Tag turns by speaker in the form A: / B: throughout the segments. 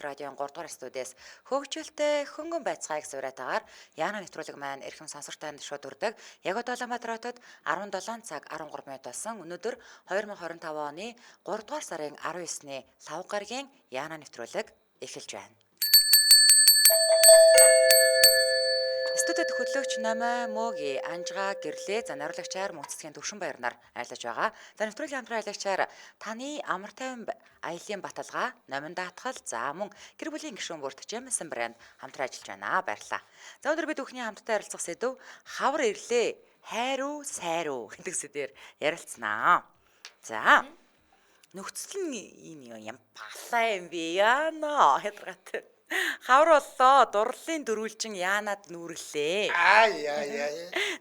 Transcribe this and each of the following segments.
A: радион 3 дугаар студиэс хөгжөлтэй хөнгөн байцгааг сураатаагаар Яна нэвтрүүлэг маань эрхэм сонсогчдод шууд хүрдэг. Яг одоо Улаанбаатар хотод 17 цаг 13 минут болсон. Өнөөдөр 2025 оны 3 дугаар сарын 19-ний лав гарагийн Яна нэвтрүүлэг эхэлж байна. Студид хөтлөгч Намаа Мөги Анжгаа гэрлээ за нариулагчаар мөнцгийн төвшин баяр нар айлж байгаа. За нэвтрүүлгийн хамтран аялагчаар таны амар тайван аялын баталгаа, номин даатгал, за мөн гэр бүлийн гишүүн бүрт Жемсэн брэнд хамтран ажиллаж байна. Баярлалаа. За өнөөдөр бид бүхний хамтдаа ярилцах сэдв хавар ирлээ, хайруу, сайруу гэдэг сэдвээр ярилцсанаа. За нөхцөл нь юм балаа юм бэ яана хятадгат. Хавар боллоо дурлалын дөрвөлжин Яанад нүүрлээ.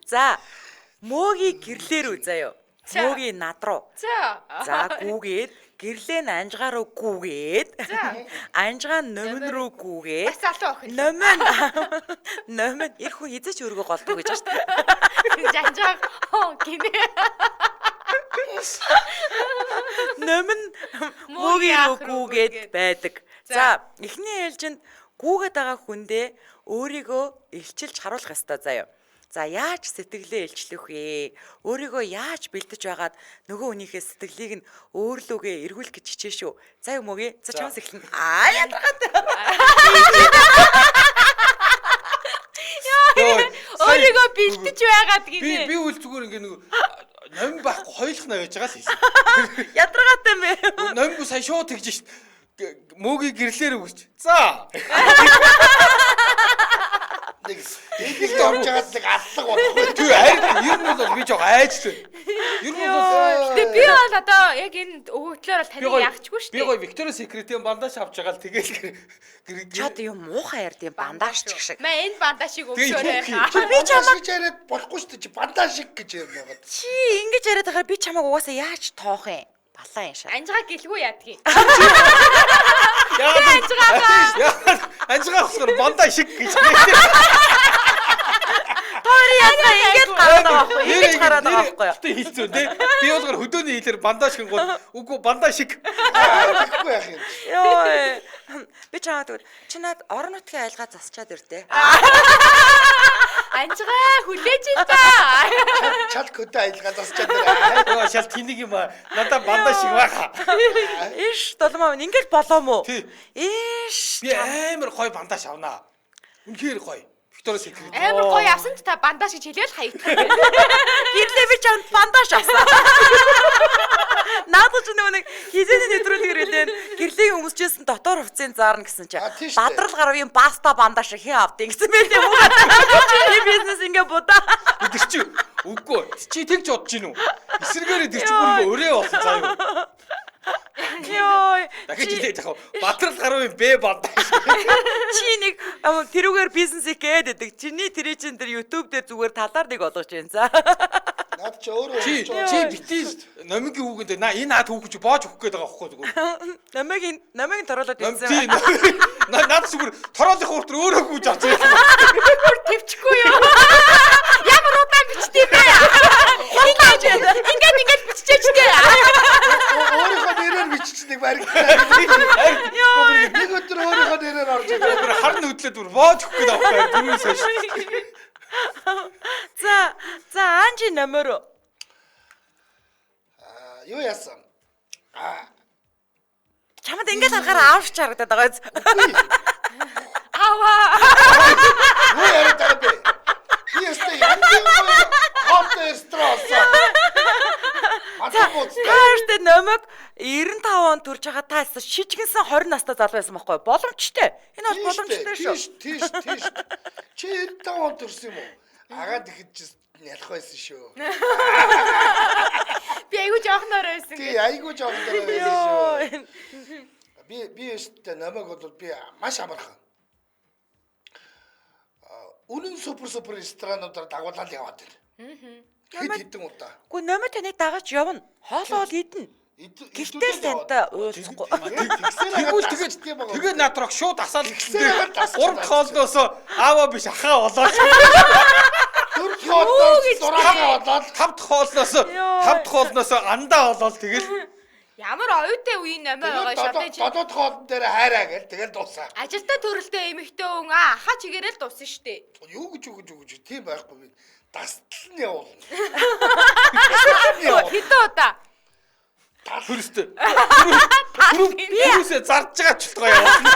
A: За Мөгийн гэрлээ рүү заяа. Мөгийн над руу. За гүүгээд гэрлээ нь Анжгаа руу гүүгээд. Анжгаа номин руу гүүгээд.
B: Бас залуу охин.
A: Номин их хүн хизээч өргөө голдог гэж байна шүү дээ.
B: Анжгаа гинэ.
A: Номин Мөгийн руу гүүгээд байдаг. За эхний ээлжинд гүүгээд байгаа хүндээ өөрийгөө илчилж харуулах ёстой заяа. За яаж сэтгэлээ илчлэх вэ? Өөрийгөө яаж бэлдэж байгаад нөгөө хүнийхээ сэтгэлийг нь өөрлөгөө эргүүлэх гэж хичээ шүү. За юм уугээ. За чамс эхлэн. Ядаргатай.
B: Өөрийгөө бэлдэж байгаад гинэ.
C: Би үл зүгээр ингээ нэг номин байхгүй хойлох навэж байгаа л хэлсэн.
A: Ядаргатай мэ.
C: Номин сая шууд тэгж шít. Мөгийн гэрлээр өгч. За. Нэг дээд орж байгаад нэг аллах болохгүй. Түр харин ер нь бол би жоо айжлаа. Ер нь бол
B: Гэтэ би бол одоо яг энэ өгөгдлөөр бол таныг ягчгүй шүү дээ.
C: Би гоё Victoria's Secret-ийн бандаж авч байгаа л тэгэл
A: Чад юм муухай ярд юм бандаж ч шиг.
B: Маа энэ бандажийг өгсөөрэй.
C: Би чамайг яриад болохгүй шүү дээ. Бандаж шиг гэж ярьж байгаа.
A: Чи ингэж яриад байгаа би чамайг угаасаа яаж тоох юм? Балаа юм шиг.
B: Анжгаа гэлгүй яадгийг.
C: Анжгаа болохоор бандаж шиг гэж.
A: Тоор яа ингэж гараад байгаа байхгүй юу? Ингэж гараад байгаа байхгүй юу?
C: Тэ хэлцүү те. Би болохоор хөдөөний хэлээр бандаж шиг гол үгүй бандаж шиг. Тэгэхгүй яах юм.
A: Йоо. Би чамд чи над орон нутгийн айлгаа засчаад ирдээ.
B: Анжгаа хүлээж ин та.
C: Чал хөдөө айлгаа засчаад ирээ. Оо шал тнийг юм надаа бандаж шиг баха.
A: Иш долмоо ингэж болоо мó. Иш.
C: Би амар гоё бандаж авнаа. Үнэхээр гоё. Victoria's Secret.
B: Амар гоё авсанд та бандаж гэж хэлээл хаягдах.
A: Гэрлээ би чамд бандаж авсан. Наадах ч нэг хизээний нэвтрүүлгээр хэлэн гэрлийг өмсчээсэн дотор хувцсын заарна гэсэн чи бадрал гарвын паста бандаж хэн авдیں۔ Гэсэн мэт юм уу? Чиний бизнес ингээ будаа.
C: Тэр чи үгүй. Чи тэгж бодож гин үү? Эсэргээрээ тэр чи бүр өрөө болсон заа юу?
A: Йой.
C: Дахиж хэлээд яах вэ? Бадрал гарвын Б бандаж.
A: Чи нэг тэрүүгээр бизнес хийгээд байдаг. Чиний тэр чинь тэр YouTube дээр зүгээр талаар нэг болгож байна. За.
C: Наад чи өөрөө чи битий номингийн хүүгэнд энэ наад хүүг чи боож өгөх гээд байгаа байхгүй зүгээр.
A: Номыг торуулаад
C: ирсэн. Наад зүгээр тороолох урт өөрөө гүйж авч байгаа.
B: Бүр твчихгүй юу? Ямар удаан бичдэг юм бэ? Ингээд биччихэж дээ.
C: Өөрийнхөө нэрээр биччихдэг баригдаа. Нэг өдөр өөрийнхөө нэрээр орж байгаа. Харн хөдлөөд бүр боож өгөх гээд байгаа байхгүй түрүүс хойш.
A: За анжи номер.
C: Юу яасан?
A: Чамд ингээд харахаар аавч харагдаад байгаа биз?
B: Аваа.
C: Юу яриад байгаа бэ? Би өстэй яндаа хот стресс.
A: Таард номог 95 он төрж байгаа та шижгэнсэн 20 настай залуу байсан байхгүй боломжтой. Энэ бол боломжтой шүү.
C: Тийш. Чи 95 он төрсөн юм уу? Агаад ихэд ялах байсан шүү.
B: Би айгуу жоохноор байсан.
C: Тий, айгуу жоохноор байсан шүү. Би өстэй намайг бол би маш амархан. Үнэн супер ресторануудаар дагуулаад яваад байна. Хэдэн удаа.
A: Гү номер таны дагаж явна. Хоолоо идэнэ. Гэртээ санта уулзахгүй.
C: Тэгвэл тэгээд наатрах шууд асаал гэхлээр 3 хоолноос ааваа биш ахаа болоод. 4 хоолноос зураагаа болоод 5 хоолноос андаа болоод тэгэл
B: Ямар оюутай үе нэмээ байгаа шатаж.
C: Додод хоолн дээр хайраа гэл тэгэл дуусаа.
B: Ажилтаа төрөлтэй эмэгтэй хүн хаа чигээрэл дуусна штэ.
C: Юу гэж тийм байхгүй би. Дастал нь явуулна.
B: Хэдэн удаа?
C: Хүрстэй. Түрүүсээ зарж байгаа ч болтгоо явуулна.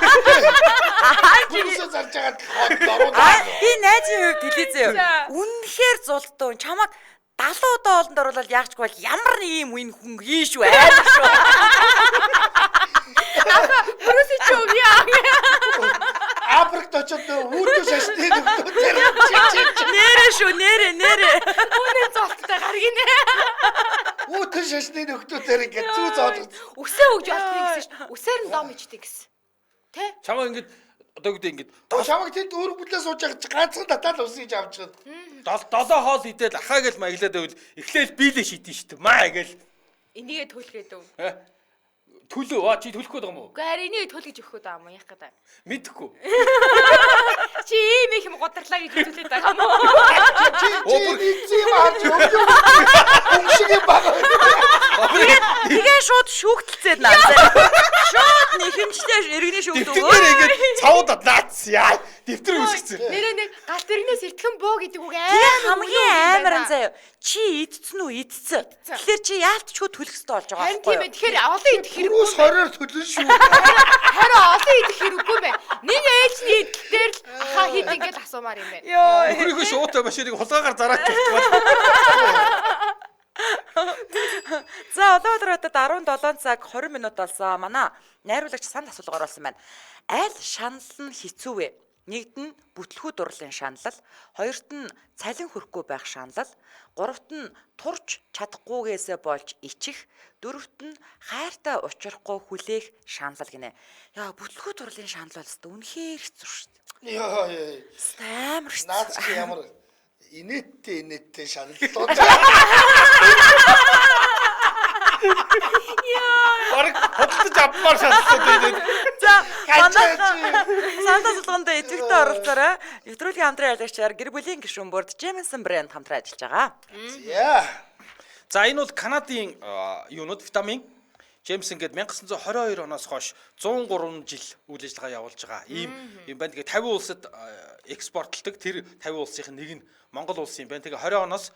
C: Түрүүсээ зарж байгаа дороо.
A: Би найзын хувьд хэлээ зөө. Үнэхээр зултуу. Чамаг 70 удаа олонд оруулаад яахчгүй бол ямар нэг юм үн хүн хийш үү амар шүү.
B: Бүрээс чи юу яа?
C: Африкт очоод үүдээ шашны нөхдөд зэрэг
A: Нэрэ шүү, нэрэ.
B: Үнэ золттой гаргийнэ.
C: үүдээ шашны нөхдөд зэрэг гэж зүү зоод.
B: Үсээ өгж болтгоо гэсэн шүү. Үсээр нь дом ичдэг гэсэн. Тэ?
C: Чамаа ингэж одоо гэдэг ингэж чамаг тэнд өөр бүлээ сууж байгаа чи ганцхан татаал усын гэж авчихад. 7 хоол идэл ахаа гэл маяглаад байвал эхлээл биелээ шидэн штэ. Маа гэл.
B: Энийгээ төлгээд өв.
C: Төлөө чи төлөх гээд байгаа юм уу?
B: Гэхдээ энийг төл гэж өгөх гэдэг юм яах гэдэг.
C: Мэдэхгүй.
B: Чи ийм их юм годарлаа гэж үзүүлээд байгаа юм уу?
C: Чи зим харж өгөө. Өмшиг бага.
A: Тэгээ шууд шүүхтэлцээд наа. Шууд нэхэмжлээ иргэний шүүхт өгөө.
C: Дэвтэр ингэж цавууд наац яа. Дэвтэр үсгэсэн.
B: Нэрээ нэг галт иргэнээс итгэн бөө гэдэг үг
A: Хамгийн амар нь заяа. Чи идсэн үү идсэн. Тэгэхээр чи яалтчгүй төлөх ёстой болж байгаа
B: байхгүй юу? Тийм ээ. Тэгэхээр олон идэх хэрэг.
C: Түрүүс 20-оор төлөн шүү.
B: Харин олон идэх хэрэггүй мэ. Нэг ээлжний идэлтээр л ахаа хит ингэж асуумаар юм байна.
A: Йоо.
C: Өхрийнхөө шуутай машиныг хулгаагаар зараач болтгоо.
A: За одоо өдрөдөд 17 цаг 20 минут болсон. Манай найруулагч санд асуулга оруулсан байна. Аль шанал нь хэцүү вэ? Нэгд нь бүтлгүү дурлалын шаналл, хоёрт нь цалин хөрөхгүй байх шаналл, гуравт нь турч чадахгүйгээсээ болж ичих, дөрөвт нь хайртай учрахгүй хүлээх шаналл гинэ. Яа бүтлгүү дурлалын шаналл бол өстө үнэхээр хэцүү шүү дээ.
C: Яа.
A: Амар хэцүү.
C: Наац чи ямар инээдтэй шаналлууд. Бараг хөдөлж авмаар шаналлууд байдаг.
A: За манай санд асуулганд идэвхтэй оролцоорой. Нэвтрүүлгийн хамтран ажиллагчаар гэр бүлийн гишүүн бүрд Jameson брэнд хамтран ажиллаж байгаа.
C: Яа. За энэ бол Канадын юунууд витамин Jameson гээд 1922 оноос хойш 103 жил үйл ажиллагаа явуулж байгаа. Ийм юм байна. Тэгээ 50 улсад экспортлдог. Тэр 50 улсын нэг нь Монгол улс юм байна. Тэгээ 20 оноос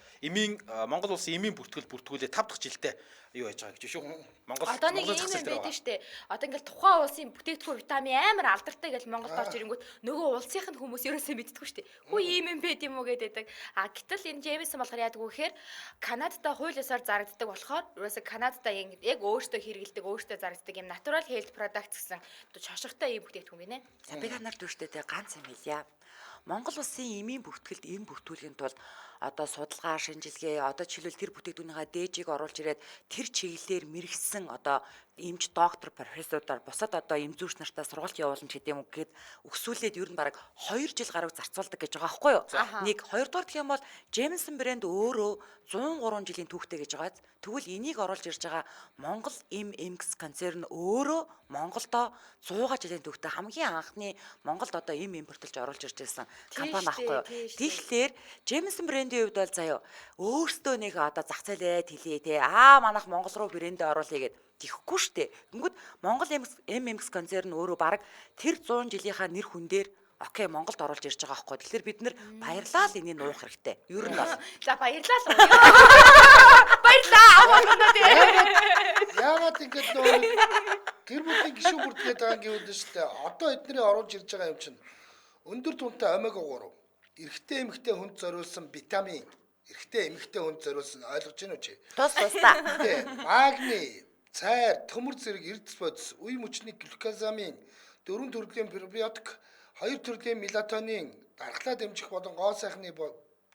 C: Монгол улсын эмийн бүртгүүлээ 5 дахь жилдээ юу яаж байгаа гэж шүү. Монгол
B: Одоо нэг юм байдаг штэ. Одоо ингээл тухайн улсын бүтээгдэхүүн витамин амар алдартай гэж Монголд орж ирэнгүүт нөгөө улсынх нь хүмүүс ерөөсөө мэддэггүй штэ. Хүү ийм юм байд юм уу гэдэг. Гэтэл энэ Jameson болохоор яадаг вэ гэхээр Канадтай хууль ёсоор зарагддаг болохоор ерөөсөө Канадтай яг өөртөө хэрэгэлдэг, өөртөө зарагддаг юм natural health products гэсэн шошготой ийм бүтээгдэхүүн гинэ.
A: За би танарт үүштэй ганц юм хэлье. Монгол улсын эмийн бүртгэлд эм бүртгүүлэхийн тулд одоо судалгаа шинжилгээ одоо жишээлбэл тэр бүтээгдэхүүнийхээ дээжийг оруулж ирээд тэр чиглэлээр мэрэгсэн одоо эмч доктор профессорудаар бусад одоо эмзүүрч нартай сургалт явуулна ч гэдэм үг гээд өксүүлээд ер нь бараг 2 жил гаруй зарцуулдаг гэж байгаа байхгүй юу? Нэг хоёрдугаар гэх юм бол Jameson брэнд өөрөө 103 жилийн түүхтэй гэж байгааз тэгвэл энийг оруулж ирж байгаа Монгол MMX концерн өөрөө Монголдо 100 жилийн түүхтэй хамгийн анхны Монголд одоо импортлж оруулж ирж байсан компани байхгүй юу? Тэгэхээр Jameson брэндийн хувьд бол заяа өөртөө нэг одоо зах зээлээ тэлээ те манайх Монгол руу брэндээ оруулъя гэдэг тийхгүй штэ. Тэнгүүд Монгол MMX концерн өөрөө баг тэр 100 жилийнхаа нэр хүн дээр окей Монголд оруулж ирж байгаа байхгүй. Тэгэхээр бид нэр баярлаа л энийг нуух хэрэгтэй. Ер нь бол.
B: За баярлаа л. Баярлаа.
C: Яагаад ингэж нөө гэр бүлийн гишүүн бүрдгээд байгаа юм гэвэл шүү дээ. Одоо эдний оруулж ирж байгаа юм чинь өндөр түнтэй омега 3, эрэгтэй эмэгтэй хүнд зориулсан витамин, эрэгтэй эмэгтэй хүнд зориулсан ойлгож байна уу чи?
A: Тус тусдаа.
C: Магний, цайр, төмөр зэрэг эрдэс бодис, үе мөчний глюкозамин, 4 төрлийн пробиотик, 2 төрлийн мелатонин, дархлаа дэмжих болон гоо сайхны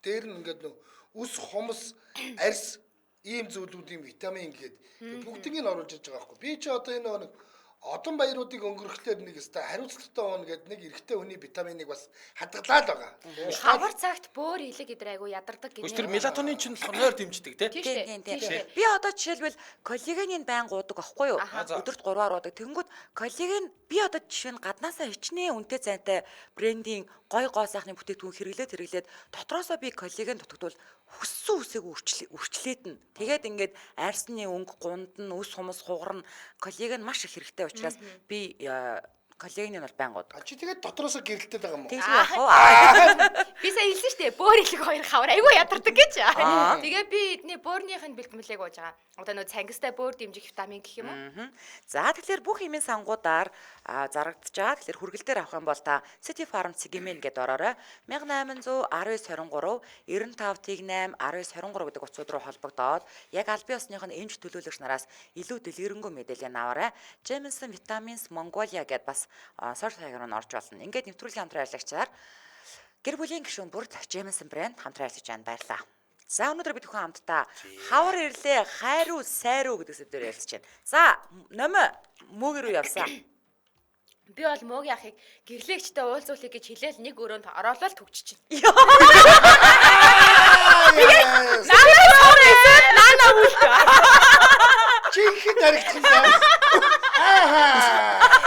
C: дээр нь ингээд нөө үс хумс, арьс ийм зүйлүүдийн витамин гээд бүгдийг нь оруулж ирж байгаа байхгүй. Би чи одоо энэ нэг
D: Одон баяруудыг өнгөрөхлөөр нэг өстой хариуцлагатай уун гэдэг нэг эрэгтэй хүний витаминыг бас хадгалаа л байгаа.
B: Хавар цагт бөөр хилэг идэр айгу ядардаг гинэ.
C: Тэр мелатонин чинь болохоор нойр дэмждэг тий.
B: Тийм.
A: Би одоо жишээлбэл коллагеныг байн гуудаг аахгүй юу? Өдөрт 3-аар уудаг. Тэнгүүд коллаген би одоо жишээ нь гаднаасаа хичнээн үнэтэй зайтай брендинг гой сайхны бүтээгдэхүүн хэрэглээд дотроосоо би коллаген дутагдвал хүссэн үсээг үрчлээд нь. Тэгээд ингээд арьсны өнгө, гунд нь, үс хумс, хугарна коллаген маш их хэрэгтэй учраас би коллагеныг бол байн гууд.
D: Чи тэгээд дотроосоо гэрэлтээд байгаа юм уу?
A: Тэгж яах вэ?
B: Би сая хэлсэн шүү дээ. Бөөр хилэг хоёр хавар айгу ядардаг гэж. Тэгээ би эдний бөөрнийх нь бэлтгэлэг ууж байгаа. Одоо нөө цангистай бөөр дэмжих витамин гэх юм уу?
A: За тэгэхээр бүх хэмээн сангуудаар зарагдаж байгаа. Тэгэхээр хүргэлтээр авах юм бол та City Farm Cigmen гэдээ ороорой. 1800 1923 95-8 1923 гэдэг утсууд руу холбогдоод яг аль бие усных нь эмч төлөөлөгч нараас илүү дэлгэрэнгүй мэдээлэл аваарай. Jameson Vitamins Mongolia гэдээ бас сошиал хаягаар нь орж болно. Ингээд нэвтрүүлгийн хамтран ажиллагчаар гэр бүлийн гишүүн бүрд Jameson брэнд хамтран ажиллаж байна. Баярлалаа. За өнөөдөр бид бүхэн хамтдаа хавар ирлээ хайруу сайруу гэдэг сэдвээр ярилцж байна. За номоо мөөгөр үү явсан.
B: Би бол мөөгийн ахыг гэрлэгчтэй уулзуулъя гэж хэлээл нэг өрөөнд ороолол төгчж чинь. Наана үлдээ.
D: Чихэд харагдсан байна.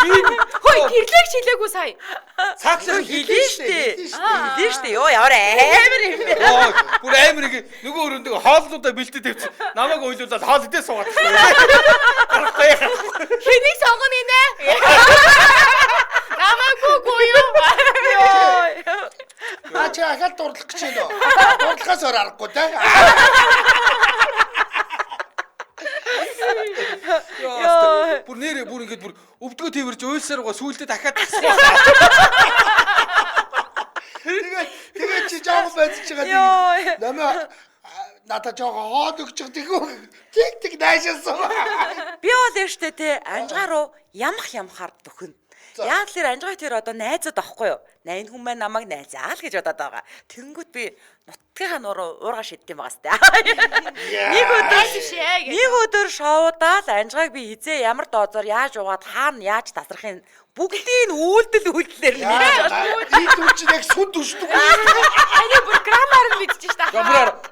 B: Хөөе гэрлэгч хэлээгүй сая.
C: Цаатлаа
A: Хэлээ штэ. Йоо ямар амар юм бэ?
C: Бүр амар их нөгөө өрөөндөө хоолнуудаа бэлдээд тавьчих. Намайг уйлуулаад хоол идээ суугаад.
B: Хэнийг сонгоно нэ? Намайг юу?
D: Чи ахаад дурлах гэж байна уу? Дурлахаас өөр аргагүй те.
C: Бүр нэрээ бүр ингэж бүр өвдгөө тэрж уйлсаар угаа сүулдэ дахиад
D: Тэгээд чи жоохон байцж байгаа. Намаа надад жоохон хоод өгч байгаа. Тэг наашаасан.
A: Би бол яштэй те анжгаа руу ямахаар дөхөн. Яг л анжгаа тэр одоо найзууд авахгүй юу? Энэ хүн маань намайг найзаа л гэж бодоод байгаа. Тэнгүүт би нутгийнхаа нуруу уурга шиддэм байгаас те. Нэг өдөр шоудаад анжгааг би хизээ ямар доозоор яаж угаад хаана яаж тасрахын бүгдийг үйлдэлээр
D: Би түлч нэг сүн төшдөг.
B: Ани бүр граммар нь мэдчихэж та.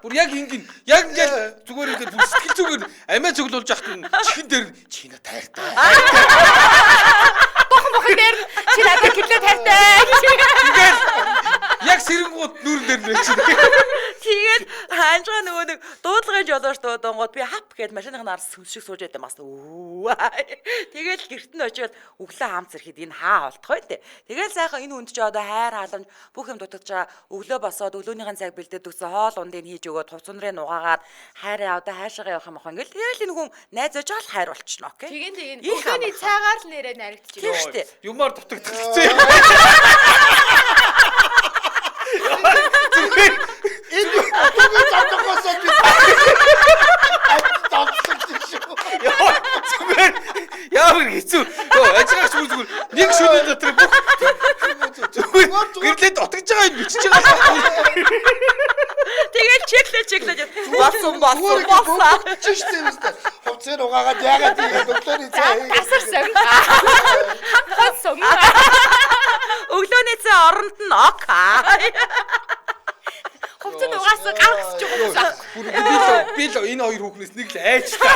C: бүр яг ингээд зүгээр ингээд бүр сэтгэл зүгээр амиа цөглүүлж яхад чихэн дээр чиний тайртай.
B: Бохон дээр чи надад гэрлээ тайртай.
C: Тэгээд яг сэрэнгууд нүүрэн дээр нэ чи.
A: Тэгээд анжгаа нөгөө нэг дуудлагын жолооч дуудангууд би хап гээд машиныхаа нараас сүншиг сууж байт юм бас. Тэгээд гэрт нь очиод өглөө хамт зэрхэд энэ хаа олдох вэ те. Тэгээд сайхан энэ хүнд ч одоо хайр халамж бүх юм дутагдж байгаа. Өглөө босоод өглөөнийхэн цаг бэлдээд өгсөн хоол ундыг хийж өгөөд хувцсандрыг нугаагаад хайраа одоо хайшаагаа явах юм ах ингээл тэгэл энэ хүн найз ож байгаа хайр болчихно окей.
B: Тэгээд өглөөний цайгаар л нэрээ наригдчих.
A: Тийм штэ.
C: Юмар дутагдах хэвчээ.
D: Энэ бүгд татгоосоо би
C: Ямар хэцүү. Ажигаач зүгээр нэг шөнийн дотор бүх гэрлээд отгож байгаа юм бичиж байгаа.
A: Тэгээд чеклэж болсон.
D: чи штэ үстэй. Хувцас угаагаад яагаад тийм өглөөний цай
B: Тасарсан. Хамтсан.
A: Өглөөний цай оронд нь ок.
B: Хувцас угаасан гаргасч байгаа.
C: Би л энэ хоёр хүүхнээс нэг л айж та.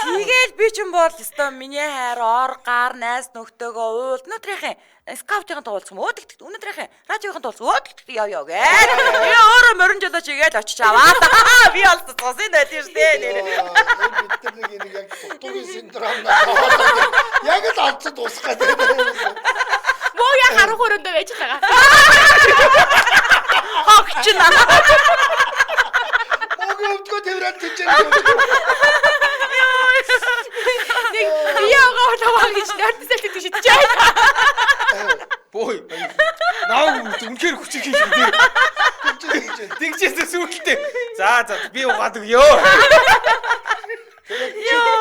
A: Тэгэл би ч юм бол өстой миний хайр ор гар найз нөхдөөгөө уул өнөөдрийнхэн скаутын туулсан өөдөгт өнөөдрийнхэн радиогийн туулсан өөдөгт яв гээ. Би өөрөө морин жолооч игээл очиж аваа. Би бол цусын байт юм штэ нэр.
D: бид нар нэг яг дутуугийн синдром яг л олцод усах гэдэг.
B: Муу я харах өрөөндөө байж байгаа.
A: Хогч наа.
D: Өвдгөө тэрэл тийч.
B: Нэг яагаад таваа гэж нэрдсэл тийч чай.
C: Бой. Наа үнхээр хүчиг хийж байна. Тэгчээсээ сүрэлтэй. За би угаад өгөө.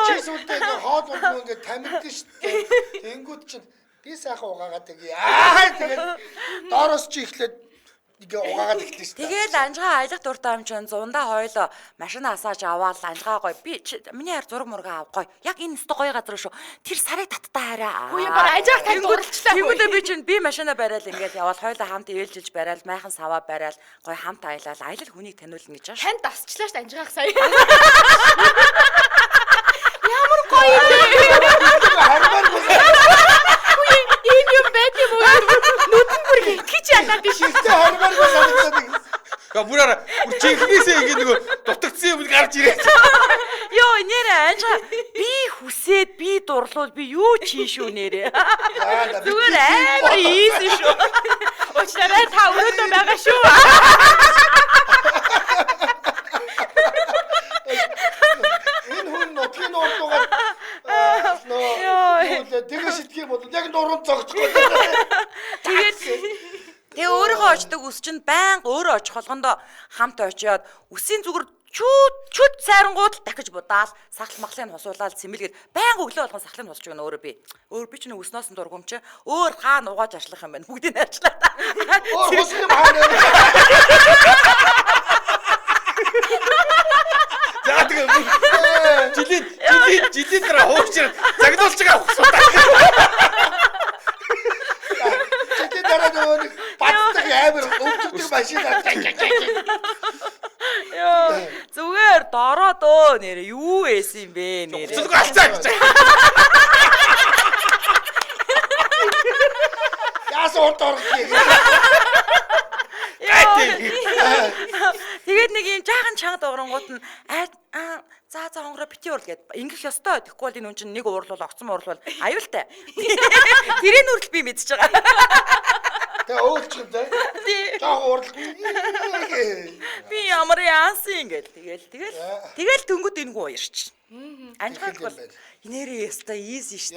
D: Чи сүлдээ хоод болов ингээд тамирдсан шүү дээ. Тэнгүүд чинь би сайхан угаагаад тэгээ. Тэгээд доороос чи ихлээд ингээ угаагаад ихтэй шүү.
A: Тэгэл анжгаа аялах дуртай юм чинь зундаа хойлоо машина асааж аваад анжгаа гоё би миний хайр зураг мурга авах гоё. Яг энэ өстө гоё газар шүү. Тэр сарыг таттай хараа.
B: Үгүй bara ажиг тань дурлчлаа.
A: Тэгвэл би чинь би машина барайл ингээд явал хойлоо хамт ээлжилж барайл майхан саваа барайл гоё хамт аялал аялал хүнийг таниулна гэж ааш.
B: Танд тасчлаа ш анжгаах сая. Ямар гоё юм.
D: Хармаар
B: Ийм юм байт юм уу? Нүдэн бүр итгэж янаад биш.
D: хармаар санагдаад.
C: Га бүраараа бүр чихнээсээ ингэ нөгөө дутагдсан юм гарч ирээ.
A: Йоо нэрэ анжгаа би хүсээд би дурлуул би юу чийшүү нэрэ. Зүгээр амар easy шүү.
B: Уучлаарай та өрөөдөө байгаа шүү.
D: Энэ хүн нотгийн ордугаар тэгээ шидэх юм бол яг нуруу зогцохгүй.
A: Тэгээд тэгээ өөрийнхөө очдог ус чинь байнга өөрөө очих болгондоо хамт очиод үсийн зүгээр чүд сайрангууд дахиж будаал сахал махлын хусуулаад цэмэлгээд байнга өглөө болгон сахлын хусч өгнө өөрөө би ч нэг өснөөс нь дургум чи өөр хаана угааж арчлах юм байна бүгдийг арчлаа та
D: Өөр хус юм хаана.
C: За тэгээ жилийн дараа хуучраа загнуулж байгаа хусуудаа.
D: Жилийн дараа нөгөө бацдаг амар өвддөг машина.
A: ёо зүгээр дороо дөө нэрэ юу эсэн юм бэ нэрэ
C: Зүг алцаа гэж.
D: Яас урд орох юм.
A: Тэгээд нэг юм жаахан чанга догрongууд нь за хонгороо бити урал гэд ингэх ёстой тэгэхгүй бол энэ хүн чинь нэг уурлуул огцом уурлуул аюултай. Тэрийн үрэл би мэдчихэж байгаа.
D: Тэгээ өөчлөв дээ. Жаа урал.
A: Би ямар яасан гэл тэгэл дөнгөд энэ гоо уярч. Анжгаад бол нэрээ яста easy штэ.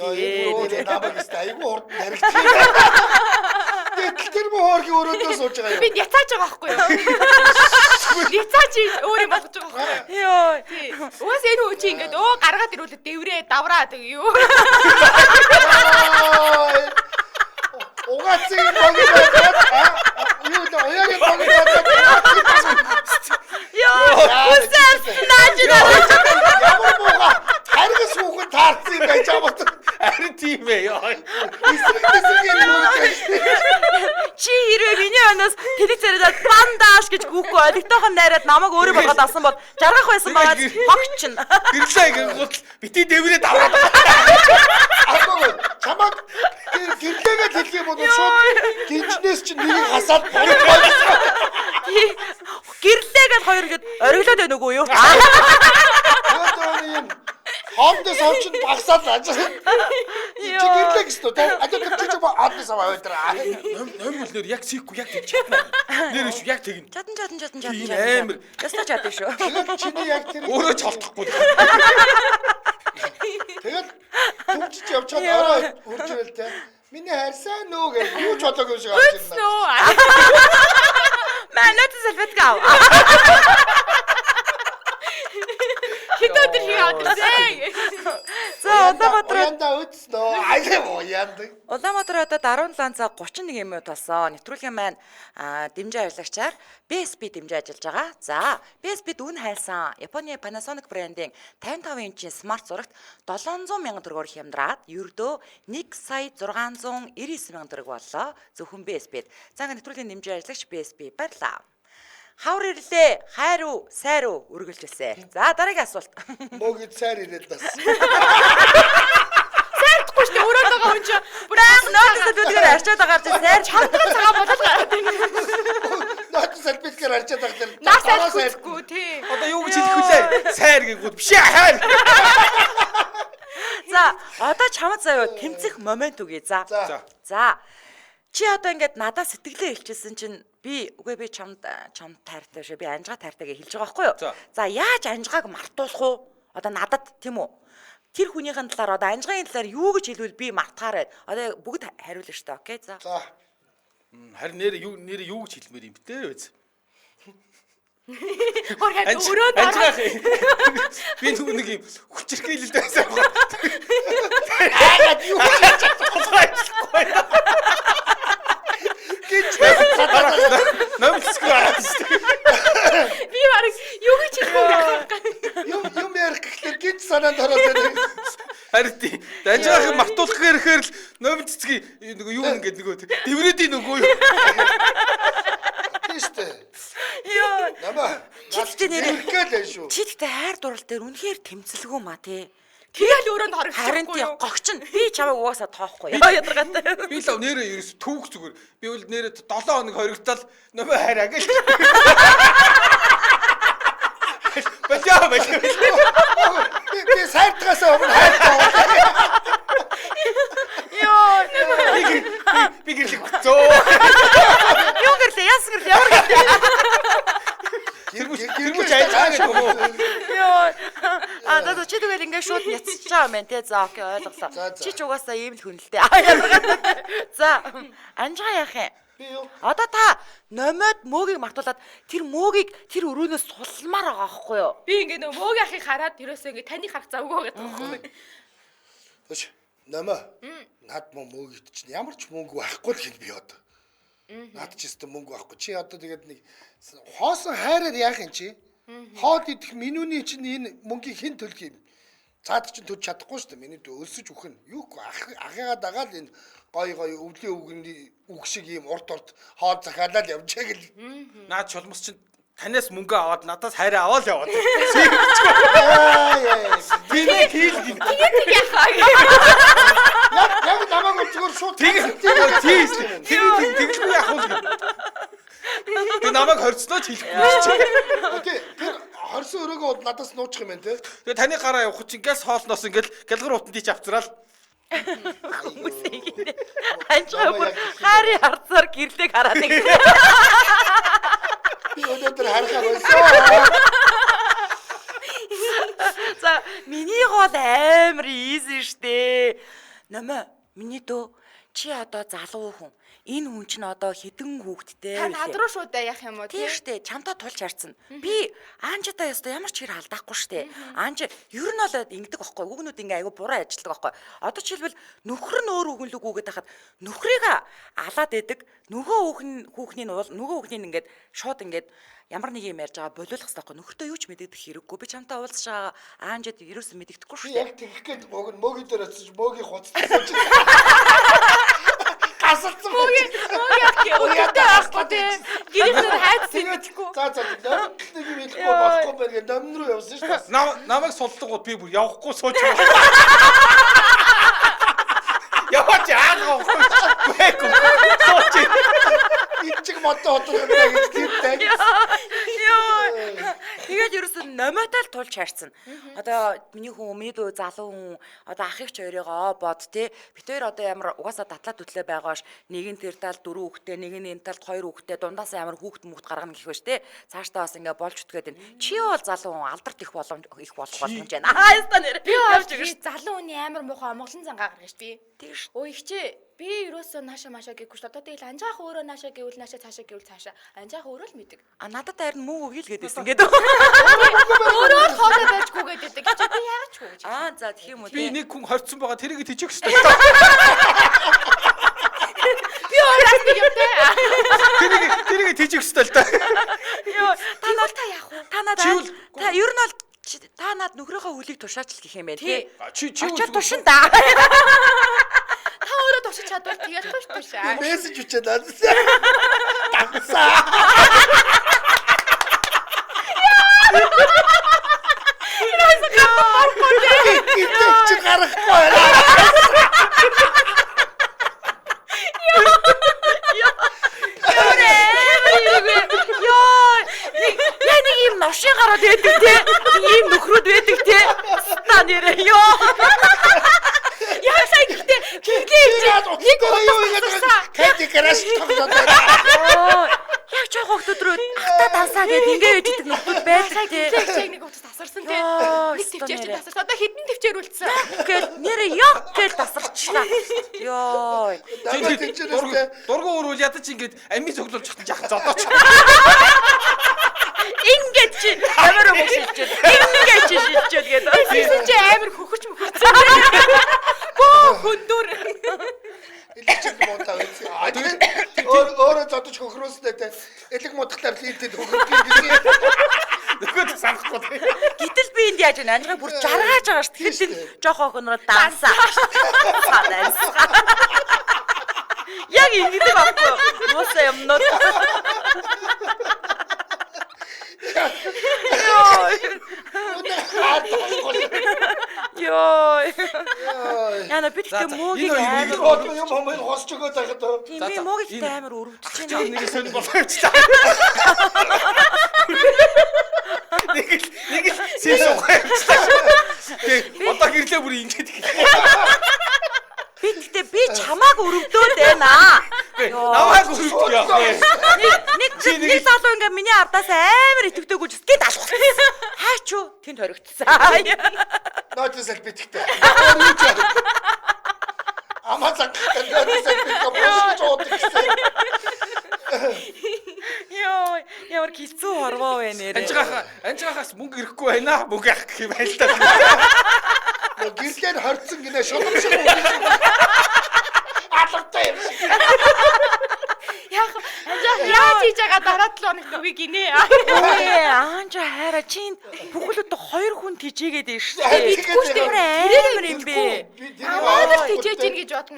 D: Намайг яста айгүй урд харигдчих. Тэр мөөргийн өрөөдөө сууж байгаа юм.
B: Би няцааж байгаа байхгүй юу? Няцааж өөрөө болгож байгаа байхгүй юу?
A: Йоо.
B: Уус энэ хүн чи ингээд гаргаад ирүүлээд дэврээ давраа тэг юу?
D: Угаацыг богино юу да ояагийн богино
A: Йоо. Үсээс нааж
D: ямар мууга харгас хүүхэн таарсан юм байж байгаа.
C: Харин тийм ээ ёо.
D: Эсрэг муугаа.
A: чи хэрвээ миний өнөөс телевизээр бандаш гэж гүүхгүй олигтойхон найраад намайг өөрөө болгоод авсан бол жаргах байсан байгаа хогчин.
C: Гэрлээ гингууд бити дэврээ даваад.
D: Ахаа чамаг гэрлээгээд хэлэх юм бол шууд гинжнээс чинь нэг хасаад болчихсон.
A: Гэрлээгээд хоёр гээд ориглоод байна уу юу?
D: Өөдөө юм хоомдос орчин багсаад ажиг. Чи гэрлээ гэж тоо. Адаа чи хоомдос аваа өдрөө.
C: Ном нэр яг сийхгүй яг тийм чадна. Нэр шүү яг тэгнэ.
A: Чадна.
C: Амар.
A: Ястаа чадна шүү.
D: Тэгээд чиний яг тэр
C: Өөрөө чолдохгүй.
D: тэгээд түмчж явчаад ороо үржирэл те. Миний хайрсан нөө гэж юу ч болоогүй юм шиг авчихна.
B: Нөө.
A: Манайд салфетка.
B: Хитүүд шиг авчихсан.
A: За Улаанбаатар
D: Янда үтснөө. Айлаа янда.
A: Улаанбаатар хотод 17 цаг 31 минут болсон. Нэвтрүүлгийн маань дэмжээ авлагчаар BSB дэмжиж ажиллаж байгаа. За, BSB-д үн хайлсан Японы Panasonic брендийн 55 инчийн смарт зурагт 700 мянган төгрөгөөр хямдраад ердөө 1,699,000 төгрөг боллоо. Зөвхөн BSB-д. За, нэвтрүүлгийн дэмжээ авлагч BSB баярлалаа. Хавар ирлээ, хайр уу, сайр уу үргэлжилсэн. За дараагийн асуулт.
D: Мөгөд сайр ирээд бас.
B: Сайрдахгүй шүү дээ өрөөдөө хүн чи.
A: Баян нотос өдгөр арчаад байгаа чи сайр
B: Чамдран цагаан болоод гараад байна.
D: Нотос салбиткээр арчаад байгаа тэр.
B: Наас сайрдахгүй тий.
C: Одоо юу гэж хэлэх вүлээ? Сайр гэнгүүт биш ээ хайр.
A: За, одоо чамд заяа тэмцэх момент үгүй. За. Чи одоо ингээд надад сэтгэлээ хэлчихсэн чинь үгүй би чамд тайртай шүү. Би анжгаа тайртай гэж хэлж байгаа байхгүй юу? За, яаж анжгааг мартуулах уу? Одоо надад тийм үү? Тэр хүнийхэн талаар одоо анжгааны талаар юу гэж хэлвэл би мартахаарай. Одоо бүгд хариулна шүү дээ. Окей. За.
C: Харин нэр юу гэж хэлмээр юм бэ те үз.
B: Орхад өрөөд
C: анжгаах. Би нэг юм хүчрхийлэлд байсан.
D: Яагаад юу хийж чадахгүй. Гэж
C: Ном нөгөө дэврээдийн нөгөө юу.
D: Тийш дээ.
A: Йоо.
D: Намаа.
A: Чидтэй нэр.
D: Иргэлээ шүү.
A: Чидтэй хайр дурлал дээр үнэхээр тэмцэлгүй маа тий.
B: Тэгэл өрөөнд
A: Харин тий
B: хоригдчихгүй юу?
A: гогч нь би чамайг угаасаа тоохгүй. Яа ядаргатай.
C: Би л нэрээ ерөөс түүх зүгээр. Би бол нэрээ 7 хоног хоригдтал нөмөө хайраа гэж. Бачаа.
D: Би сайтгаасаа өмнө хайртай.
A: Йоо.
C: Би гэрлэх хөцөө.
A: Юу гэрлээ? Яс гэрлээ? Ямар гэрлээ?
C: Гэрмүч айцгаа гэх юм уу?
A: Йоо. За чи тэгэл ингээ шууд няцчих байгаа юм байна те. За окей ойлголоо. Чи ч угаасаа ийм л хүн л дээ. За анжаа яах юм?
D: Би юу?
A: Одоо та номоод мөөгийг мартуулаад тэр мөөгийг тэр өрөөнөөс сулмаар байгаа байхгүй юу?
B: Би ингээ нөгөө мөөг ахыг хараад ерөөсөө ингээ таныг харах завгүй байгаа байхгүй.
D: Төш. Намаа. Над мөнгө чинь ямар ч мөнгө байхгүй л хэд би одоо. Над ч өстө мөнгө байхгүй. Чи одоо тэгээд нэг хоосон хайраар яах юм чи? Хоол идэх менюний чинь энэ мөнгийг хэн төлөх юм? Цаад чинь төлж чадахгүй шүү дээ. Миний дөө өлсөж өгөх нь. Юу гоо ахыгаа дагаад энэ гой өвлийн үгний үг шиг ийм урт хоол захиалаад явжээ гэл.
C: Наад чулмас чинь танаас мөнгө аваад надаас хайраа аваад яваад. Би нэг хийл.
D: Яг намайг зүгээр шууд
C: Тэгэлгүй яах вэ? Би намайг хорцноо ч хэлэхгүй.
D: окей. Тэр хорсон өрөөгөө надаас нуучих юм байна те.
C: Тэгээ таны гараа явах чинь газ хоолноос ингээл гэлгар утанд ич авцраал.
A: Анжаа бүр хари харцаар гэрлэг хараад ингэ.
D: Би өнөөдөр харахаа болсон.
A: За миний гол амар easy штэ. Нэмэ миний дөө чи одоо залуу хүн. Энэ хүн чинь одоо хідэн хүүхэдтэй.
B: Та над руу шууд яах юм уу
A: тийм штэ. Чамтай тулж харцсан. Би Анжитай ястаа ямар ч хэр алдаахгүй штэ. Анжи ер нь бол ингэдэг байхгүй. Үгнүүд ингээ айгу буруу ажилладаг байхгүй. Одоо жишээлбэл нөхөр нь өөр үгэн лүг үгээд хахад нөхрийг алаад идэг. Нөгөө хүүхний ингээд шууд ингээд ямар нэг юм ярьж байгаа болиулах хэрэгтэй байхгүй. Нөхөртөө юу ч мэдэгдэх хэрэггүй. Би чамтай уулзж байгаа Анжид ерөөсөө мэдэгдэхгүй
D: Би
A: штэ.
D: яг тэгэх гээд мөгийн дээр очиж мөгийг хуцтсан чи. Гасалцсан.
B: мөөг өгдөө авахгүй те гэрээр хайцсан мэдхгүй
D: За нэг юм хэлэхгүй болохгүй байх гэ номн руу явсан шүү дээ.
C: Намайг сулдагууд би бүр явахгүй сууж байгаа. Яваач аа. Бэкү. Сууч.
D: Ичиг модоо хотлох юм гэж тийм.
A: Тэгээд ерөөсөө номотой л тулж харцсан. Одоо миний дөө залуу хүн одоо ахыг ч хоёроо бод те. Бид хоёр одоо ямар угаасаа татлаа төтлөө байгааш нэг нь тэр талд 4 хүүхэдтэй, нэг нь энэ талд 2 хүүхэдтэй дундаас ямар хүүхэд гаргана гэх байж те. Цаашдаа бас ингээ болж үтгээд байна. Чи бол залуу хүн алдарт их болох боломж байна. Яста нэр.
B: би явж өгч залуу хүний амар муухай амгалан зангаа гаргаж би
A: Тэгш.
B: өө ихчээ би ерөөсөө нааша маашаа гэхгүй шүү дээ. Одоо тэгэл анжаах өөрөө нааша гэвэл нааша цаашаа гэвэл цаашаа. Анжаах өөрөө л мэдэг.
A: Надад харин муу өгье л гэдээсэн гэдэг.
B: Өөрөө л хоолой байжгүй гэдэг. Чи би яагаад ч үгүй.
A: За тэгэх юм уу
C: Би
A: те.
C: нэг хүн хорцсон байгаа тэрийг тийчих шүү дээ.
B: Би өөрөө нэг юм те.
C: Тэрийг тийчих шүү дээ л да.
A: Йоо, та яах вэ? Та ер нь бол та над нөхрийнхөө хөлийг тушаач л гэх юм байна тий.
C: Чи
A: Очоод тушин да.
B: Та өөрөө тушиж чадвал тэгээд тушаа.
D: Мессеж үчээд надад. Тагсаа. Чи гарахгүй.
A: Нэг юм ноши гараад байдаг тий. Ийм нөхрүүд байдаг тий. Та нэрээ ёо. Яа сая гэхдээ
D: Нэг юу ингэдэг. Кэти краш тоглоод байна.
A: яг ч хогтод руу ахта дансаа гэд ингээ яж идэг нөхрүүд байдаг тий.
B: Чиг нэг утас тасарсан те. Нэг төвчээр чи тасарсан. Одоо хэдэн төвчээр үлдсэн.
A: Гэл нэрээ ёг гэл тасарчлаа. Ёо.
C: Дургу өрөөл ядаж ингэж амийн цоглуулж яах зодооч.
A: Ингээд чи ямар юм шилжээд. Ингээд чи шилжээд гэдэг.
B: Эсвэл чи амар хөхөрч мөхөрцөн. Бөө хөндөр.
D: Элчиг муудаа үгүй. Өөрөө зодож хөхрөөстэй те. Элэг муудахлаар лийтэд хөхөрдөг гэсэн.
C: Нөгөө санахгүй.
A: Гэтэл би энд яаж вэ? Анжгаа бүр жаргаж байгаа ш. Тэгэхээр жоох охиноо дансаа. Данс. Я яг ингэдэг байхгүй. Муусаа юмнууд. Йоо. Яна бид гэдэг муугийг амар
D: юм хүмүүс хосч өгөөд байхад.
A: би муугийг амар өрөвдөж
C: Чи
A: байна.
C: нэг сонир болоо явчихлаа. Нэг сийс явчихлаа. Тэгээ одоо гэрлээ бүр ингэж.
A: Би чамааг өрөвдөөд байна.
C: Намайг үргэлж яах вэ?
A: Нэг залуу ингээ миний ардаас амар итгэдэг гэж гээд алах. Хаач юу? Тэнд хоригдсан.
D: Нөөцөл битгэдэг. Амазан нөөцөл битгэдэг босч уудаг гэсэн.
A: Йоо, ямар хилцүү хорвоо вэ нэрээ.
C: Анжихаас мөнгө ирэхгүй байна. Мөнгө авах гэх юм байна л да.
D: Гэрлээр хорцсон гинэ шулам шиг үгүй. Алавтай юм шиг.
B: Яаж хийж байгаа дараа 7 хоног нүгийг гинэ.
A: Анжа хайра чинь бүхэлд 2 хүн тижээгээд ирсэн.
D: Мэдгүй
A: Тэр амар юм бэ.
B: Амаад л тийжээж ийн гэж бодно.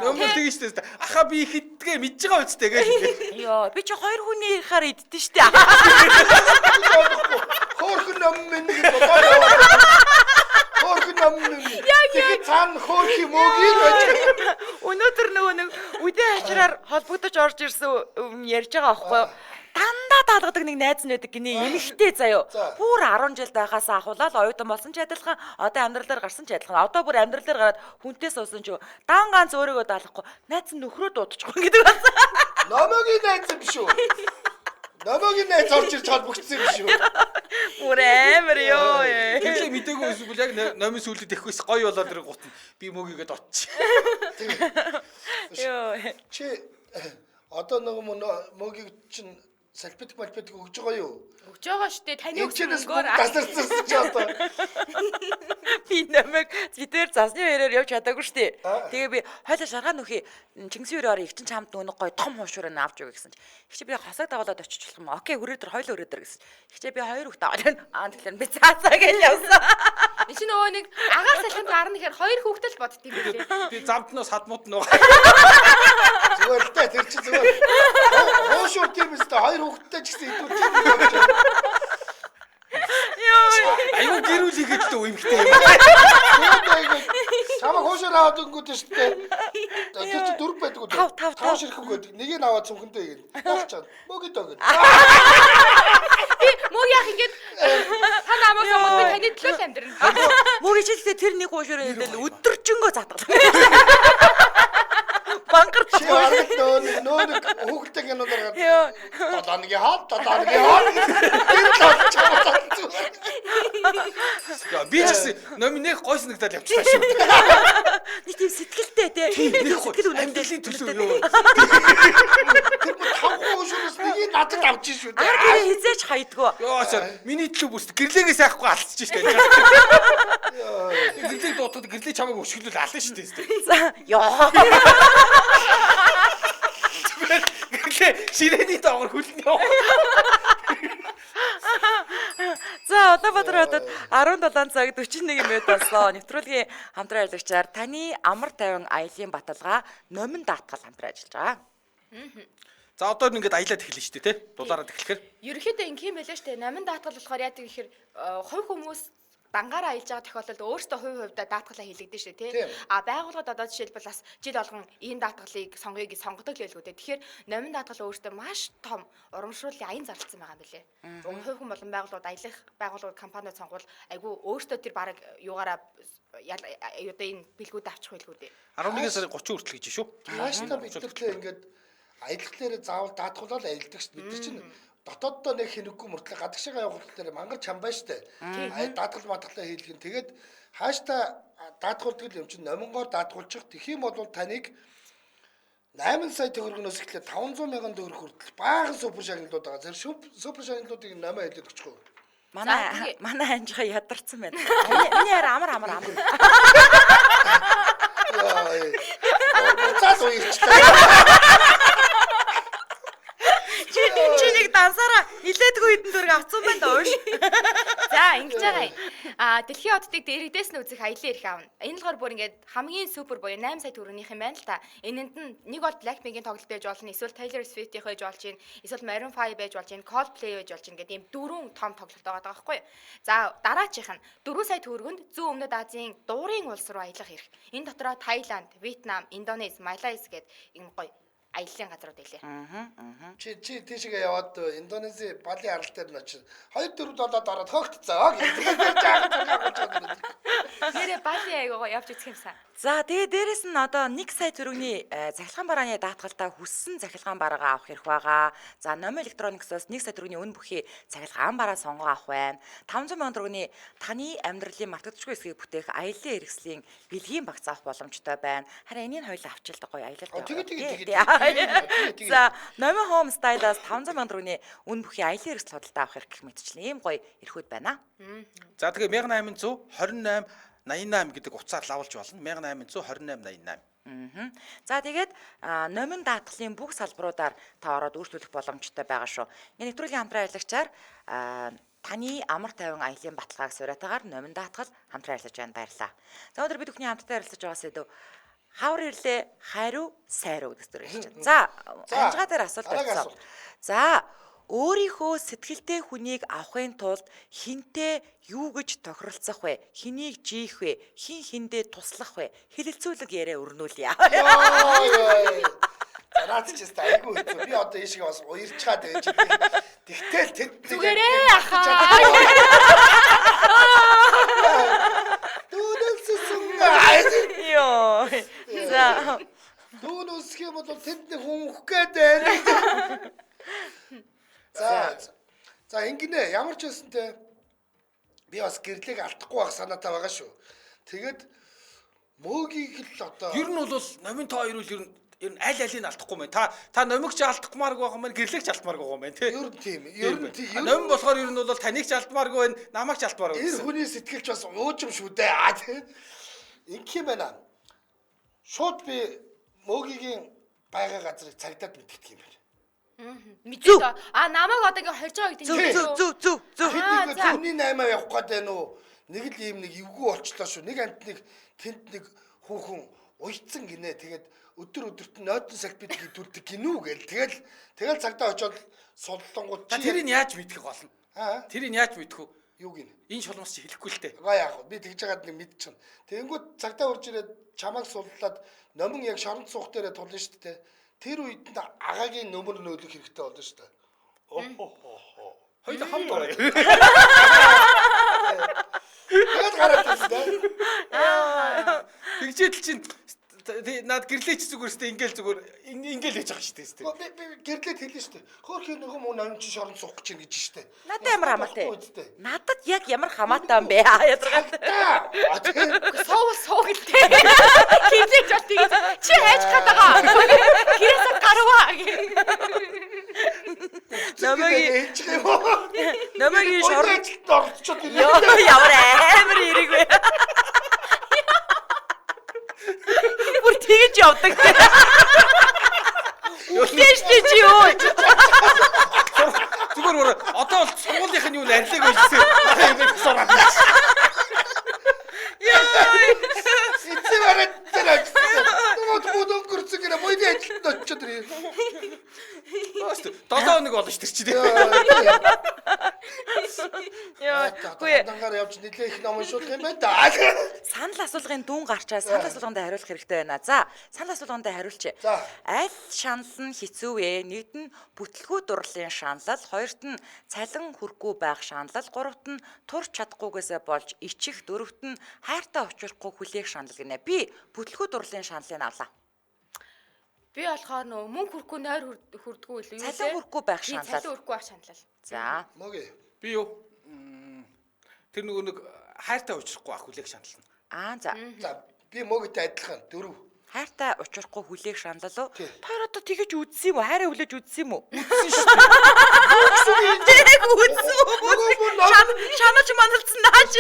C: Нөмөр тэгэж штэ. Аха би ихэдгээ мэдж байгаа үстэй гэж.
A: Йоо, би чи 2 хүний ихаар иддэн штэ.
D: Хөөрхөн ном минь гэж бодоо. Хөөрхөн ном минь. Тэгээд цаана хөөрхи мөгийг байж.
A: Өнөөдөр нөгөө нэг үдээ хачраар холбогдож орж ирсэн ярьж байгаа аахгүй юу? Дандаа даалгадаг нэг найз нь байдаг гинэ эмэгтэй заяо. Бүр 10 жил байхаас ахуулаад оюутан болсон ч адилхан, одоо амьдралаар гарсан ч адилхан. Одоо бүр амьдралаар гараад хүнтэй суусан ч дан ганц өөрийгөө даалгахгүй. Найз нь нөхрөө дуудчихгүй гэдэг байна.
D: Номогийн найз юм шүү. Номогийн найз орж ирж холбогдсон юм шүү.
A: Бүр амар ёо.
C: Тэглээ мдээгүй эсвэл яг номын сүлд ихэхээс гоё болоод ирэх гут нь би мөгийгээд отчих.
A: Ёо.
D: Чи одоо нэг мөгийг чинь салбит малбит өгж байгаа юу?
B: Өгж байгаа штэ таны
D: Өчнөөс
B: өгсөнгөөр
D: тасарсан ч одоо.
A: Би намайг зитээр засны хоёроор явж чадаагүй штэ. Тэгээ би хойлоо шаргаан нөхий Чингисийн өрөөр их чин чамд нүг гоё том хуушураа авч өг гэсэн. Ихчээ би хасаг давуулаад очиж болох юм. Окей, өрөөдөр хойлоо өрөөдөр гэсэн. Ихчээ би 2 хүүхд аваад байна. Тэгэхээр би цаацаа гэж явсан.
B: энэ чинь нөгөө нэг агаар салхинд гарна гэхээр 2 хүүхдэл бодд юм билээ.
C: Би замднаас хадмууд нь
D: Зүгээр л дээ тэр чинь зүгээр. Хоошур тийм өстой 2 хүүхэдтэй ч гэсэн идүүч.
C: аюу гэрүүл игээд л үемхтэй юм.
D: Чамаа хоошур аваад өнгөд шүү дээ. Тэр чинь 4 байдаг үү? 5 ширхэг байдаг. Нэгийг аваад цүнхэндээ игээд. Яах чад. Мөгөд өгöd.
B: Би муу яах ингэж та намайг самбал би таны төлөө амьдрна.
A: Мөгийн чилээ тэр нэг хуушураа идэл өдөржингөө затгал. Банкарт
D: Чи ард нөө хүүхдтэй гэнүүдээр долооныгийн хаад. Тэр л чамаа.
C: Би ч гэсэн номинех гой санагдаад явчихлаа шүү.
A: Нэг тийм сэтгэлтэй те. Сэтгэл үнэмдэл
C: төлөө юу.
D: Тэр тав хоошураас нэгийг надад авч шүү дээ.
A: ар гэрээ хизээч хайдгөө.
C: Йоо сар миний төлөө бүст гэрлээгээс айхгүй алдчих штэ. Гэрлэг дуутаад гэрлээ чамайг өшгөлөл ална штэ.
A: За ёо.
C: Гэрлээ ширээний доогор хөлн яв.
A: За Улаанбаатар хотод 17 цаг 41 минут боллоо. Нэвтрүүлгийн хамтран ажиллагчаар таны амар тайван аялын баталгаа номин даатгал хамтран ажиллаж байгаа.
C: За одоо ингээд аялаад эхэлнэ штэ тий. Дулаараад эхлэхээр.
B: Ерөнхийдөө ингэх юм байлаа штэ. 8 даатгал болохоор яа гэхээр хувь хүмүүс дангаараа аялж байгаа тохиолдолд өөрсдөө хувьдаа даатгалаа хийлэгдэн штэ тий. А байгууллагад одоо жишээлбэл бас жил болгон ийм даатгалыг сонгоё гэж сонгодог л байлгүй дээ. Тэгэхээр номин даатгал өөртөө маш том урамшрууллын аян зарлцсан байгаа юм билээ. Хувь хүн болон байгууллагууд аялах байгууллагууд компаниуд сонгвол айгүй өөртөө тэр баг юугаараа одоо энэ бэлгүүд авчих байлгүй дээ.
C: 11 сарын 30 хүртэл гэж шүү.
D: Хааштай бичлэглээ ингээд аялахлаараа заавал даатгуулаад аялдаг шүү. Бид нар чинь дотооддоо нэг хинэггүй мөртлөө гадагшаа явах дээр мангар чам байна штэ. Даатгал матгалаа хийлгэн. Тэгээд хааштай даатгуулдаг юм чинь номингоор даатгуулчих. Тэгэх юм бол таныг 8 сая төгрөгнөөс эхлээд 500 мянган төгрөг хүртэл баахан супер шагналууд байгаа. Тэр супер шагналуудыг номоо хэлээд өчгөө.
A: Манай анжихаа ядарсан байна. Миний хараа амар.
D: Цаас уйлчлаа.
A: Чи нэг дансаараа нилээдгүй хэдэн төгрөг авцсан байна даа ууш.
B: За ингэж байгаа юм. Дэлхийн оддыг дэрэгдээс нь үзэх аялын эрх аавна. Энэ болохоор бүр ингээд хамгийн супер буюу 8 сая төгрөгийнх юм байна л та. Энэнд нь нэг бол Blackpink-ийн тоглолт байж болно, эсвэл Taylor Swift-ийн байж болж байна, эсвэл Maroon 5 байж болж байна, Coldplay байж болж байна гэдэг ийм дөрвөн том тоглолт байгаа байхгүй юу. За дараачих нь 4 сая төгрөгөнд зүүн өмнөд Азийн дуурын улс руу аялах эрх. Энэ дотроо Таиланд, Вьетнам, Индонез, Малайз гээд ийм гоё аяллаа газрууд илээ.
D: Чи тийшээ яваад Индонези Бали арал дээр нь очив. 2-4 долоо ороод хөөгдцөө гэж
B: Нэрээ Бали аягаа явж үзэх юмсан.
A: За тэгээ дээрэс нь одоо 1 сая төгрөгийн захилгаан барааны даатгалтаа хүссэн захилгаан бараагаа авах хэрэг байгаа. За Номи Electronics-оос 1 сая төгрөгийн үн бүхий захилгаан бараа сонгоо авах байна. 500 сая төгрөгийн таны амьдралын мартагдчихгүй хэсгийг бүтээх аялын хэрэгслийн бэлгийн багц авах боломжтой байна. Харин энийг хоёулаа авчилдаг гоё аялалтай.
D: тэгээ.
A: За Номи Home Style-аас 500 сая төгрөгийн үн бүхий аялын хэрэгсэл худалдаа авах хэрэг гэх мэтчлэн ийм гоё эрхүүд байна.
C: За тэгээ 1828 88 гэдэг утсаар лавлж болно. 1828 88.
A: За тэгээд номин даатгалын бүх салбаруудаар та ороод үйлчлүүлэх боломжтой байгаа шүү. Энэ нэвтрүүлгийн хамтран ажиллагчаар таны амар тайван аялын баталгааг сураатаагаар номин даатгал хамтран ажиллаж байна. Баярлалаа. За өнөөдөр бид бүхний хамтдаа ярилцаж байгаа сэдв хавар ирлээ хариу сайруу гэдэг зүйл хэлж байна. За амжгаа дээр асуулт байсан. За өөрийнхөө сэтгэлтэй хүнийг авахын тулд хинтээ юу гэж тохиролцох вэ? Хэнийг жиих вэ? Хин хиндээ туслах вэ? Хэлэлцүүлэг яриа өрнүүлье.
D: За наач ч гэсэн айгүй хэцүү. Би одоо ийшээ бас уярчаад байж байгаа. Тэгтэл тэд
B: Зүгээрээ ахаа.
D: Дүүнэлсэн.
A: Йоо. За
D: Дүүнэлсэх юм бол тэнд нэг хүн өгөх гээд байна. За ингэнэ ямар ч байсан те би бас гэрлийг алдахгүй байх санаатай байгаа шүү. Тэгээд мөөгийг л одоо
C: Ер нь бол номин та хоёр үл ер нь аль алийг алдахгүй мэн. Та номигч алдахмааргүй байгаа мэн, гэрлэгч алдмааргүй байгаа мэн тий.
D: ер нь тийм. Ер нь тийм.
C: Номин болохоор ер нь бол таныг ч алдмааргүй байна, намайг ч алдмааргүй.
D: Эр хүний сэтгэлч бас уужим шүү дээ. Аа тийм. Ингэх юм байна. Шууд би мөөгийн байгаа газрыг цагдаад мэддэг юм байна.
B: Мэдээ. Намайг одоо ингээ хорж байгаа гэдэг юм.
A: зүв.
D: Хэд нэг зүүнний 8 явах гээд байна уу? Нэг л ийм нэг эвгүй болчлоо шүү. Нэг амтныг тэнд нэг хүүхэн уйцсан гинэ. Тэгээд өдөрт нойтон сагт бид гидүүлдэг гинүү гээл. Тэгэл цагдаа очоод суллангууд
C: Та тэрийг яаж мэдэх болно? Тэрийг яаж мэдэх вэ?
D: юу гин?
C: Энэ шулмас чи хэлэхгүй л дээ.
D: Яг би тэгж байгаад нэг мэдчихэв. Тэгэнгүүт цагдаа урж ирээд чамайг суллаад номон яг шоронд суух дээрээ тулна шүү дээ. Тэр үед нь агагийн нөмөр нөөлөх хэрэгтэй болно шүү дээ.
C: Хоёул хамт орё.
D: Тэгээд гараад ирсэн.
C: Тэгжээдл чинь наад гэрлээч зүгээрстэй ингээл хийж байгаа шүү дээ.
D: Би гэрлээд хэлнэ шүү дээ. Хөөх нөгөө мөн амин чи шоронд суух гэж байна гэж шүү дээ.
A: Надад ямар хамаатай. Надад яг ямар хамаатай юм бэ? Ядаргатай.
B: Суу гэлтэй. Хинлэж бол тийм чи хайж гад байгаа. Гэрээс гарваа.
A: Намайг шоронд
D: орчод ирээ.
A: Ямар амар хэрэг вэ? Бүр тэгж явдаг. Үхлээштэй чи юу?
C: Зүгээр одоо бол сургуулийнх нь юу арилаг байлсан. Энийг сураад.
D: Эцэг бараад тэрэг. Томод өнгөрцөг гэнэ мойд ажилд очиод ирээ.
C: 7 хоног болно ш тэр чи.
A: Үгүй
D: дангаар явж нэлээ их ном уншуулах юм байна да.
A: санал асуулгын дүн гарчаа санал асуулганд хариулах хэрэгтэй байна. За, санал асуулганд хариулчих. Аль шанал нь хэцүү вэ? Нэгт нь бүтлгүү дурлалын шаналл, хоёрт нь цалин хүрхгүй байх шаналл, гуравт нь турч чадахгүйгээсээ болж ичих, дөрөвт нь хайртай учрахгүй хүлээх шаналл гинэ. Би бүтлгүү дурлалын шаналлыг авлаа.
B: Би болохоор нөө мөнгө хүрхгүй нойр хүрдгүү илүү юу?
A: Цалин хүрхгүй байх шаналл.
B: Цалин хүрхгүй байх шаналл.
A: За.
D: Мөгээ.
C: Би юу? Тэр нэг хайртай учрахгүй ах хүлээх шаналл нь.
A: За.
D: За би мөгөтэй адилхан 4.
A: Хайртай учрахгүй хүлээх шаналл уу? Тэр одоо тэгэж үзсэн юм уу? Хайраа хүлээж үзсэн юм уу?
C: Үзсэн шүү дээ.
A: Тэг үзсэн үү? Шанаж мандалцсан нааж.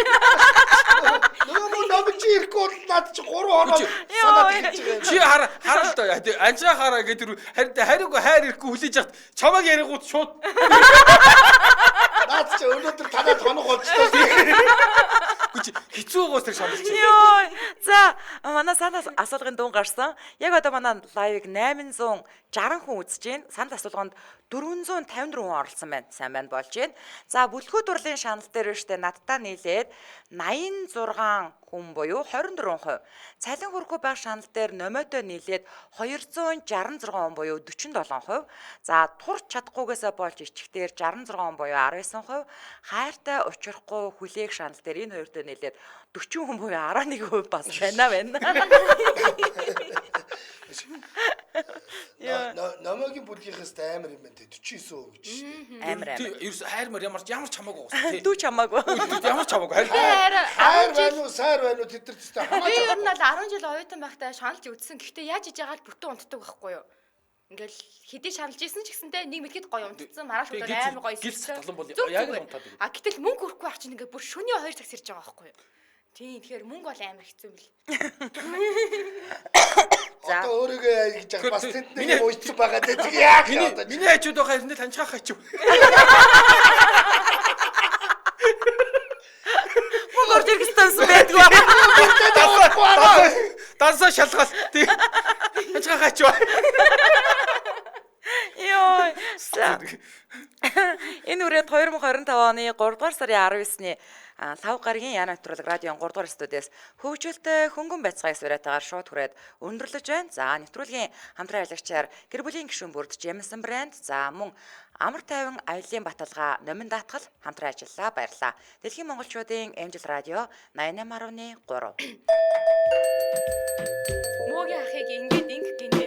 D: Нөгөө намайг чи ирэхгүй бол над чи 3 хоног санаад ирж байгаа юм.
C: Чи хараа л доо. Анжаа хараа гэдэг хариугүй хайр ирэхгүй хүлээж яхад чамаг яригууд шууд.
D: Наад чи өнөөдөр танаад хоног болчихлоо.
C: Гүч хэцүү гоос тэр шаналж.
A: Йоо. За манай санал асуулгын дуун гарсан. Яг одоо манай лайвыг 860 хүн үзэж байна. Санал асуулганд 454 хүн оролцсон байна. Сайн байна болж байна. За бүлгүү дурлалын шанал дээр штэ надтай нийлээд 86 хүн буюу 24%. Цалин хөрөхгүй байх шанал дээр номойтой нийлээд 266 хүн буюу 47%. За турч чадахгүйгээсээ болж ичгтэр 66 хүн буюу 19%. Хайртай учрахгүй хүлээх шанал дээр энэ хоёртой нийлээд 40 хүн буюу 11% бас байна.
D: Намайгийн бүлгийнхээс амар юм байна те 49% гэж шүү.
A: Амар.
C: Ерөөс хайрмаар ямар ч хамаагүй гоос тий.
A: Дүү чамаагүй.
C: Ямар ч хамаагүй.
D: Хайр байна уу, сайр байна уу тэд нар тест хамаач.
B: Би ер нь бол 10 жил оюутан байхдаа шаналж үзсэн. Гэхдээ яаж иж байгаа л бүтэн унтдаг байхгүй юу? Ингээл хэдий шаналж исэн ч гэсэндээ нэг мэдэхэд гоё унтцсан. Маргааш өдөр амар гоё
C: гэлс талан бол
B: Зүг
C: яг л
B: зүгээр.
C: унтаад байна.
B: А гэтэл мөнгө өрөхгүй байх чинь ингээд бүр шөнийн 2 цагс ирж байгаа байхгүй юу? Тийм тэгэхээр мөнгө бол амар хэцүү мэл.
D: Одоо өөрийгөө яаж яах бас тэнд нэг уйцсан байгаа те тэг яах вэ одоо.
C: Миний хажууд байгаа хэрнээ таньчаах хачив.
A: Мөнгө орж ирэх гэсэн байдгүй.
C: Дансаа шалгал тий. Таньчаах хачив.
A: Йоо. Энэ үрээд 2025 оны 3 дугаар сарын 19-ний 5 гарагийн Яна нэвтрүүлэг радион 3 дугаар студиэс хөгжүүлэлтэй хөнгөн байцгаая сураатаагаар шууд хүрээд өндөрлөж байна. За нэвтрүүлгийн хамтран аялагчаар гэр бүлийн гишүүн бүрд Jameson брэнд за мөн амар тайван аяллаа баталгаа номин даатгал хамтран ажиллаа баярлаа. Дэлхийн монголчуудын Angel радио 88.3.
B: Мөөгийн ахыг ингээд инг